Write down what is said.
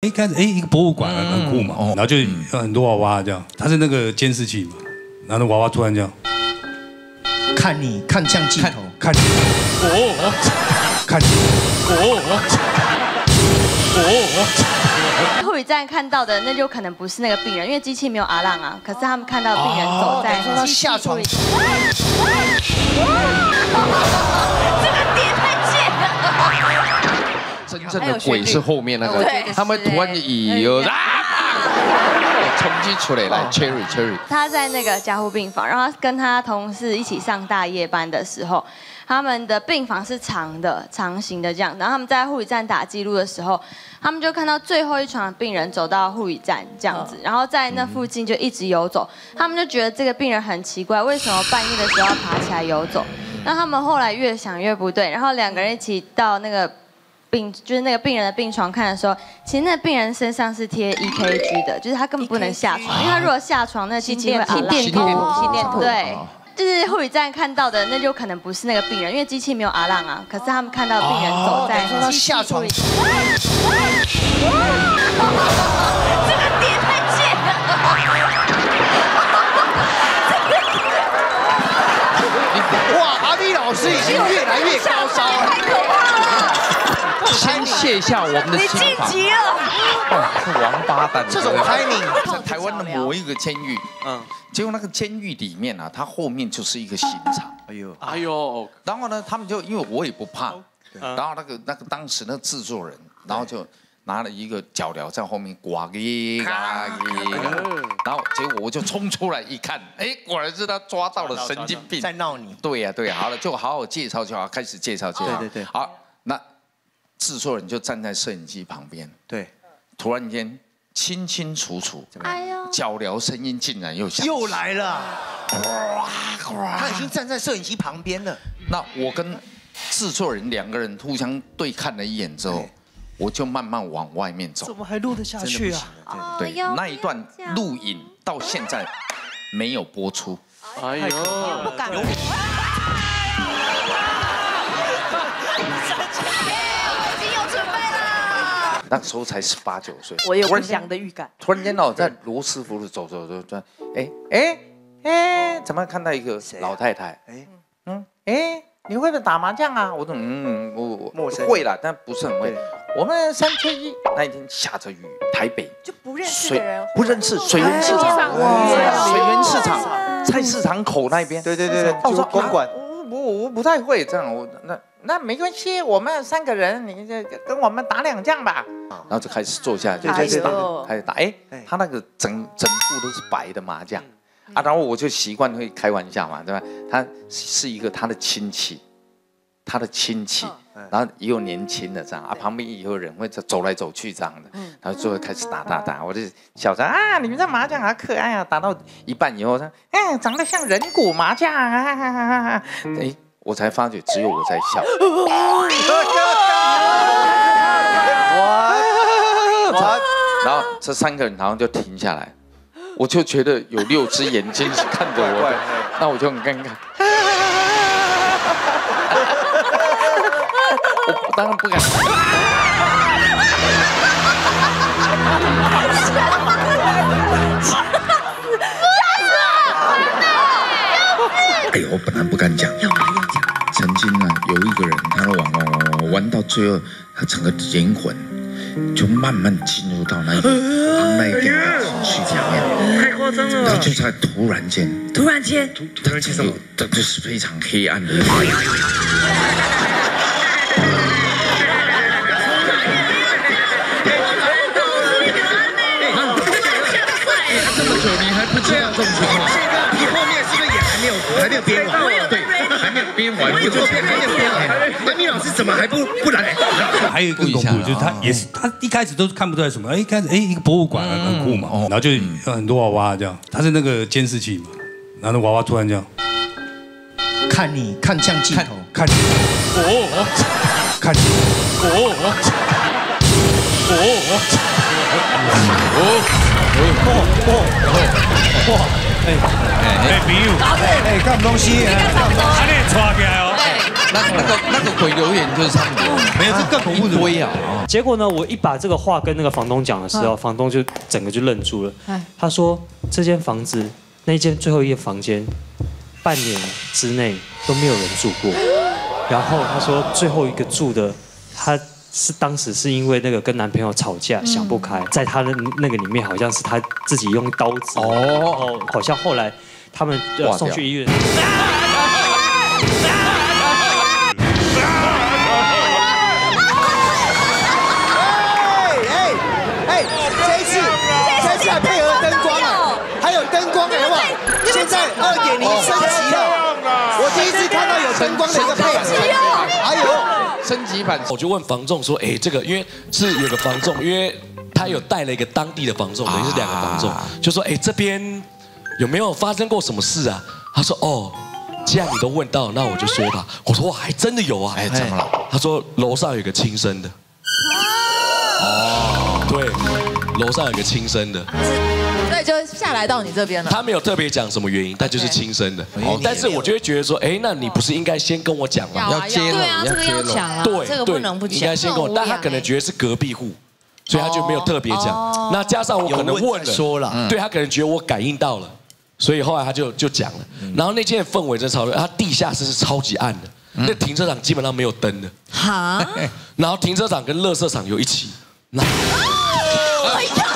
一开始一个博物馆很酷嘛，然后就有很多娃娃这样，它是那个监视器嘛，然后那娃娃突然这样看你看向镜头，看你看你护理站看到的那就可能不是那个病人，因为机器没有阿浪啊，可是他们看到病人走在他下床。 这个点太贱了。真正的鬼是后面那个，他们突然以冲击出来，Cherry。他在那个加护病房，然后他跟他同事一起上大夜班的时候，他们的病房是长形的这样，然后他们在护理站打记录的时候，他们就看到最后一床的病人走到护理站这样子，然后在那附近就一直游走，他们就觉得这个病人很奇怪，为什么半夜的时候要爬起来游走？那他们后来越想越不对，然后两个人一起到那个就是那个病人的病床看的时候，其实那个病人身上是贴 EKG 的，就是他根本不能下床，因为他如果下床，那机器会心电图，对。 就是护理站看到的，那就可能不是那个病人，因为机器没有阿浪啊。可是他们看到病人走在他下床。这个点太贱了。哇，阿咪老师已经越来越高招了。先卸下我们的心防。你晋级了。这王八蛋！这种 timing， 在台湾的某一个监狱，结果那个监狱里面啊，它后面就是一个刑场。哎呦，然后呢，他们就因为我也不怕，然后那个当时那个制作人，然后就拿了一个脚镣在后面刮叽，然后结果我就冲出来一看，哎，果然是他抓到了神经病，在闹你。对呀，好了，就好好介绍就好，开始介绍。对。好，那制作人就站在摄影机旁边，对，突然间。 清清楚楚，脚镣声音竟然又来了，他已经站在摄影机旁边了。那我跟制作人两个人互相对看了一眼之后，我就慢慢往外面走。怎么还录得下去啊？对，那一段录影到现在没有播出。哎呦，不敢。 那时候才18、19岁，我有不祥的预感。突然间哦，在罗斯福路走，怎么看到一个老太太？你会不会打麻将啊？我说我会啦，但不是很会。我们3缺1，那一天下着雨，台北就不认识的人，不认识水源市场，水源市场菜市场口那边。对，我说公馆，我不太会这样，那没关系，我们3个人，你就跟我们打2将吧。然后就开始坐下来，就开始打。他那个整副都是白的麻将啊，然后我就习惯会开玩笑嘛，对吧？他是一个他的亲戚，然后也有年轻的这样啊，旁边也有人会走来走去这样的，然后最后开始打，我就笑着啊，你们这麻将好可爱啊！打到一半以后说，长得像人骨麻将啊，我才发觉只有我在笑。然后这3个人好像就停下来，我就觉得有6只眼睛是看着我的，那我就很尴尬。我当然不敢。哎呦，我本来不敢讲。曾经呢，有一个人，他玩到最后，他整个灵魂就慢慢进入到那一个情绪里面，太夸张了。然后就在突然间什么？这就是非常黑暗的。这么久你还不知道这种情况？你后面是不是也还没有编完？对，还没有编完，不错，还没有编完。那米老师怎么还不来？还有一个更恐怖，就是他一开始都看不出来什么，一开始一个博物馆很酷嘛，然后就有很多娃娃这样，他是那个监视器嘛，然后那娃娃突然这样看你看向镜头，看你看你朋友，干什么东西？他那抓起来哦。那个鬼留言就是他们留，没有，这更恐怖的堆啊！结果呢，我一把这个话跟那个房东讲的时候，房东就整个就愣住了。他说这间房子那间最后一个房间，半年之内都没有人住过。然后他说最后一个住的，他是当时是因为那个跟男朋友吵架想不开，在他的那个里面好像是他自己用刀子，哦，好像后来他们送去医院。这次还配合灯光啊，还有灯光哎哇！现在2.0升级了，我第一次看到有灯光的一个配合，还有升级版。我就问房仲说，哎，这个因为是有个房仲，因为他有带了一个当地的房仲，等于是2个房仲，就说，哎，这边有没有发生过什么事啊？他说，哦，既然你都问到，那我就说吧。我说，哇，还真的有啊。哎，怎么了？他说楼上有个轻生的。哦，对。楼上有个轻生的，所以就下来到你这边了。他没有特别讲什么原因，但就是轻生的。但是我就会觉得说，哎，那你不是应该先跟我讲吗？要揭露，对啊，这个要讲啊，这个不能不讲。应该先跟我，但他可能觉得是隔壁户，所以他就没有特别讲。那加上我可能问了，说了，对他可能觉得我感应到了，所以后来他就讲了。然后那间氛围真超热，他地下室是超级暗的，那停车场基本上没有灯的。哈，然后停车场跟垃圾场有一起。哎呀！